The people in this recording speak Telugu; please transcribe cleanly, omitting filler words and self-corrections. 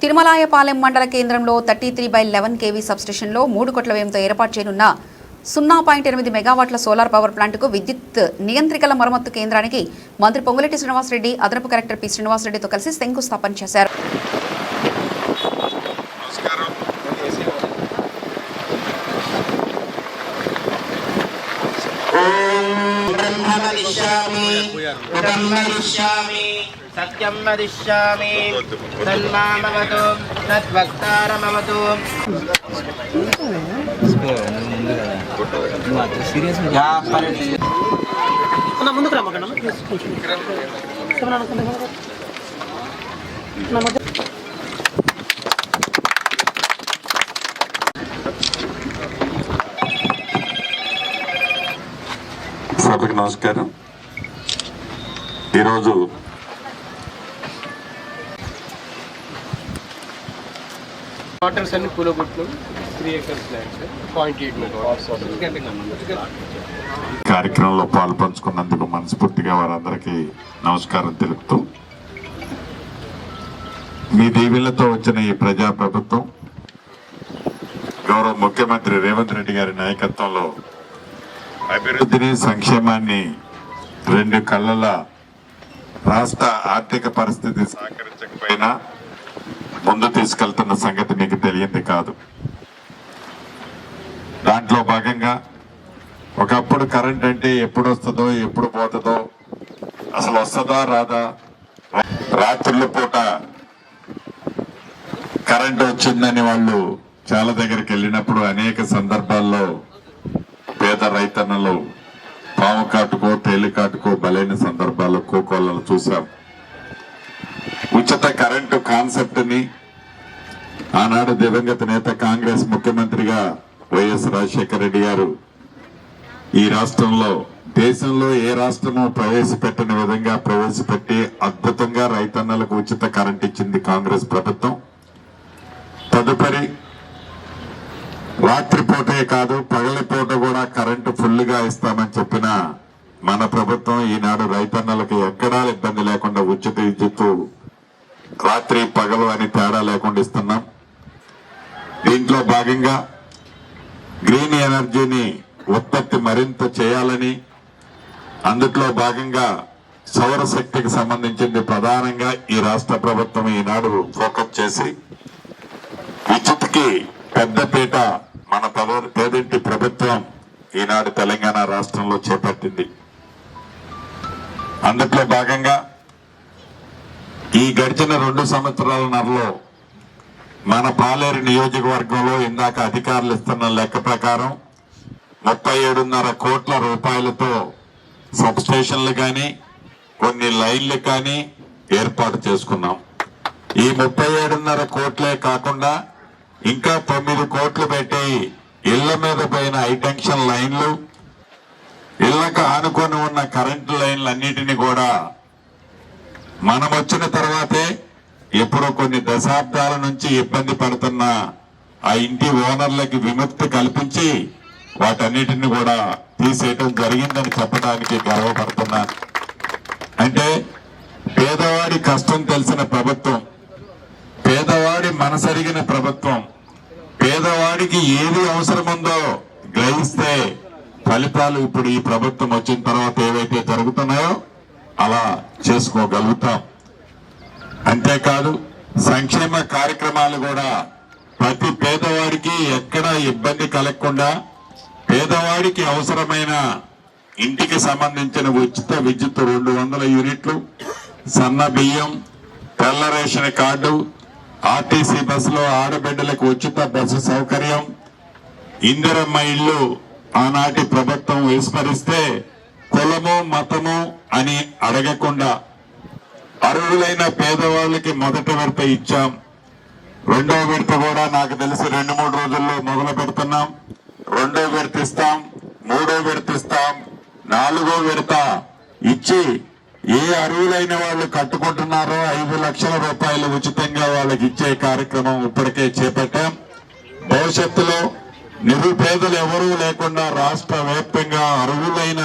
తిరుమలాయపాలెం మండల కేంద్రంలో 33/11 kV సబ్స్టేషన్లో 3 కోట్ల వ్యయంతో ఏర్పాటు చేయనున్న 0.8 మెగావాట్ల సోలార్ పవర్ ప్లాంట్కు విద్యుత్ నియంత్రికల మరమ్మత్తు కేంద్రానికి మంత్రి పొంగులేటి శ్రీనివాసరెడ్డి, అదనపు కలెక్టర్ పి. శ్రీనివాసరెడ్డితో కలిసి శంకుస్థాపన చేశారు. సత్యం వదిష్యామి తన్మామవతు తద్వక్తారమవతు. ముందుకు రమ్మకన్నా సభకు నమస్కారం. ఈరోజు వాటర్స్ అన్ని కూలగొట్లు 3 acres ల్యాండ్స్ 0.8 మెగావాట్స్ కార్యక్రమంలో పాల్పంచుకున్నందుకు మనస్ఫూర్తిగా వారందరికీ నమస్కారం తెలుపుతూ, మీ దీవెనలతో వచ్చిన ఈ ప్రజాప్రభుత్వం గౌరవ ముఖ్యమంత్రి రేవంత్ రెడ్డి గారి నాయకత్వంలో అభివృద్ధిని, సంక్షేమాన్ని రెండు కళ్ళల రాష్ట్ర ఆర్థిక పరిస్థితి సహకరించకపోయినా ముందు తీసుకెళ్తున్న సంగతి మీకు తెలియంది కాదు. దాంట్లో భాగంగా ఒకప్పుడు కరెంట్ అంటే ఎప్పుడు వస్తుందో ఎప్పుడు పోతుందో, అసలు వస్తుందా రాదా, రాత్రుల పూట కరెంట్ వచ్చిందని వాళ్ళు చాలా దగ్గరికి వెళ్ళినప్పుడు అనేక సందర్భాల్లో పేద రైతన్నలు పాము కాటుకో తేలికాటుకో బలైన సందర్భాల్లో కోకోలను చూశాం. ఉచిత కరెంటు కాన్సెప్ట్ ని ఆనాడు దివంగత నేత కాంగ్రెస్ ముఖ్యమంత్రిగా వైఎస్ రాజశేఖర రెడ్డి గారు ఈ రాష్ట్రంలో, దేశంలో ఏ రాష్ట్రమో ప్రవేశపెట్టిన విధంగా ప్రవేశపెట్టి అద్భుతంగా రైతన్నలకు ఉచిత కరెంట్ ఇచ్చింది కాంగ్రెస్ ప్రభుత్వం. తదుపరి రాత్రిపూటే కాదు పగలిపూట కూడా కరెంటు ఫుల్ గా ఇస్తామని చెప్పిన మన ప్రభుత్వం ఈనాడు రైతన్నలకు ఎక్కడా ఇబ్బంది లేకుండా ఉచిత విద్యుత్తు రాత్రి పగలు అని తేడా లేకుండా ఇస్తున్నాం. దీంట్లో భాగంగా గ్రీన్ ఎనర్జీని ఉత్పత్తి మరింత చేయాలని, అందుట్లో భాగంగా సౌరశక్తికి సంబంధించింది ప్రధానంగా ఈ రాష్ట్ర ప్రభుత్వం ఈనాడు ఫోకస్ చేసి విద్యుత్కి పెద్దపీట మన పేదింటి ప్రభుత్వం ఈనాడు తెలంగాణ రాష్ట్రంలో చేపట్టింది. అందుట్లో భాగంగా ఈ గడిచిన 2 సంవత్సరాలన్నరలో మన పాలేరు నియోజకవర్గంలో ఇందాక అధికారులు ఇస్తున్న లెక్క ప్రకారం 37.5 కోట్ల రూపాయలతో సబ్స్టేషన్లు కానీ కొన్ని లైన్లు కానీ ఏర్పాటు చేసుకున్నాం. ఈ 37.5 కోట్లే కాకుండా ఇంకా 9 కోట్లు పెట్టి ఇళ్ల మీద పైన హైటెన్షన్ లైన్లు, ఇళ్లకు ఆనుకొని ఉన్న కరెంటు లైన్లు అన్నిటినీ కూడా మనం వచ్చిన తర్వాతే ఎప్పుడో కొన్ని దశాబ్దాల నుంచి ఇబ్బంది పడుతున్న ఆ ఇంటి ఓనర్లకి విముక్తి కల్పించి వాటన్నిటిని కూడా తీసేయటం జరిగిందని చెప్పడానికి గర్వపడుతున్నాను. అంటే పేదవాడి కష్టం తెలిసిన ప్రభుత్వం, పేదవాడి మనసరిగిన ప్రభుత్వం, పేదవాడికి ఏది అవసరముందో గ్రహిస్తే ఫలితాలు ఇప్పుడు ఈ ప్రభుత్వం వచ్చిన తర్వాత ఏవైతే జరుగుతున్నాయో అలా చేసుకోగలుగుతాం. అంతేకాదు సంక్షేమ కార్యక్రమాలు కూడా ప్రతి పేదవాడికి ఎక్కడా ఇబ్బంది కలగకుండా పేదవాడికి అవసరమైన ఇంటికి సంబంధించిన ఉచిత విద్యుత్ 200 యూనిట్లు, సన్న బియ్యం, తెల్ల రేషన్ కార్డు, ఆర్టీసీ బస్సులో ఆడబిడ్డలకు ఉచిత బస్సు సౌకర్యం, ఇందిరమ్మ ఇళ్లు ఆనాటి ప్రభుత్వం విస్మరిస్తే కులము మతము అని అడగకుండా అర్హులైన పేదవాళ్ళకి మొదటి విడత ఇచ్చాం. 2వ విడత కూడా నాకు తెలిసి 2-3 రోజుల్లో మొదలు పెడుతున్నాం. 2వ విడత ఇస్తాం, 3వ విడత ఇస్తాం, 4వ విడత ఇచ్చి ఏ అర్హులైన వాళ్ళు కట్టుకుంటున్నారో 5 లక్షల రూపాయలు ఉచితంగా వాళ్ళకి ఇచ్చే కార్యక్రమం ఇప్పటికే చేపట్టాం. భవిష్యత్తులో నిరుపేదలు ఎవరూ లేకుండా రాష్ట్ర వ్యాప్తంగా అర్హులైన